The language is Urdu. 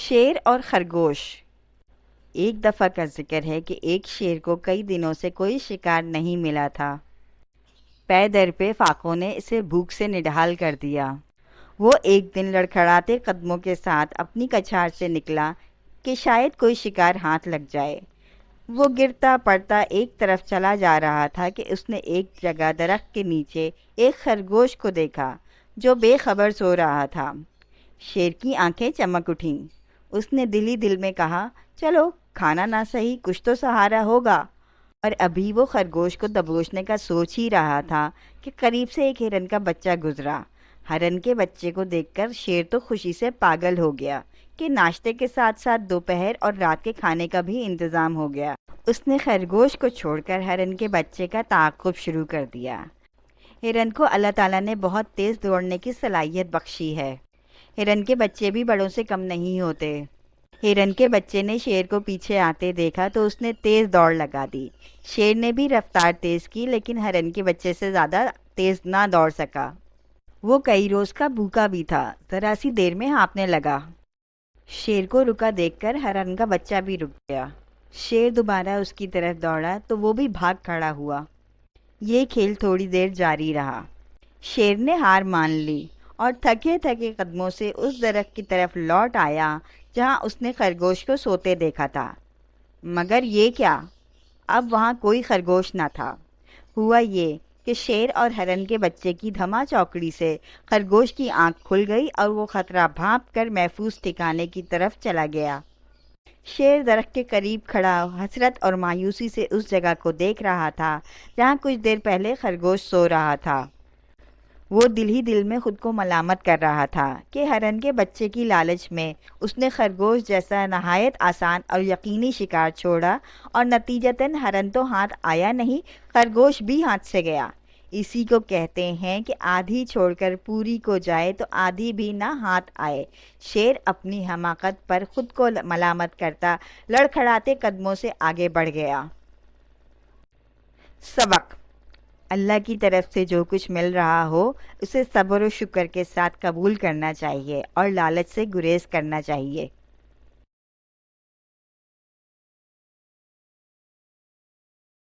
شیر اور خرگوش۔ ایک دفعہ کا ذکر ہے کہ ایک شیر کو کئی دنوں سے کوئی شکار نہیں ملا تھا۔ پے در پہ فاقوں نے اسے بھوک سے نڈھال کر دیا۔ وہ ایک دن لڑکھڑاتے قدموں کے ساتھ اپنی کچھار سے نکلا کہ شاید کوئی شکار ہاتھ لگ جائے۔ وہ گرتا پڑتا ایک طرف چلا جا رہا تھا کہ اس نے ایک جگہ درخت کے نیچے ایک خرگوش کو دیکھا جو بے خبر سو رہا تھا۔ شیر کی آنکھیں چمک اٹھیں۔ اس نے دل ہی دل میں کہا، چلو کھانا نہ سہی کچھ تو سہارا ہوگا۔ اور ابھی وہ خرگوش کو دبوچنے کا سوچ ہی رہا تھا کہ قریب سے ایک ہرن کا بچہ گزرا۔ ہرن کے بچے کو دیکھ کر شیر تو خوشی سے پاگل ہو گیا کہ ناشتے کے ساتھ ساتھ دوپہر اور رات کے کھانے کا بھی انتظام ہو گیا۔ اس نے خرگوش کو چھوڑ کر ہرن کے بچے کا تعاقب شروع کر دیا۔ ہرن کو اللہ تعالیٰ نے بہت تیز دوڑنے کی صلاحیت بخشی ہے۔ ہرن کے بچے بھی بڑوں سے کم نہیں ہوتے۔ ہرن کے بچے نے شیر کو پیچھے آتے دیکھا تو اس نے تیز دوڑ لگا دی۔ شیر نے بھی رفتار تیز کی لیکن ہرن کے بچے سے زیادہ تیز نہ دوڑ سکا۔ وہ کئی روز کا بھوکا بھی تھا، ذرا سی دیر میں ہانپنے لگا۔ شیر کو رکا دیکھ کر ہرن کا بچہ بھی رک گیا۔ شیر دوبارہ اس کی طرف دوڑا تو وہ بھی بھاگ کھڑا ہوا۔ یہ کھیل تھوڑی دیر جاری رہا۔ شیر نے ہار مان لی اور تھکے تھکے قدموں سے اس درخت کی طرف لوٹ آیا جہاں اس نے خرگوش کو سوتے دیکھا تھا۔ مگر یہ کیا! اب وہاں کوئی خرگوش نہ تھا۔ ہوا یہ کہ شیر اور ہرن کے بچے کی دھما چوکڑی سے خرگوش کی آنکھ کھل گئی اور وہ خطرہ بھانپ کر محفوظ ٹھکانے کی طرف چلا گیا۔ شیر درخت کے قریب کھڑا حسرت اور مایوسی سے اس جگہ کو دیکھ رہا تھا جہاں کچھ دیر پہلے خرگوش سو رہا تھا۔ وہ دل ہی دل میں خود کو ملامت کر رہا تھا کہ ہرن کے بچے کی لالچ میں اس نے خرگوش جیسا نہایت آسان اور یقینی شکار چھوڑا اور نتیجتاً ہرن تو ہاتھ آیا نہیں، خرگوش بھی ہاتھ سے گیا۔ اسی کو کہتے ہیں کہ آدھی چھوڑ کر پوری کو جائے تو آدھی بھی نہ ہاتھ آئے۔ شیر اپنی حماقت پر خود کو ملامت کرتا لڑکھڑاتے قدموں سے آگے بڑھ گیا۔ سبق: اللہ کی طرف سے جو کچھ مل رہا ہو اسے صبر و شکر کے ساتھ قبول کرنا چاہیے اور لالچ سے گریز کرنا چاہیے۔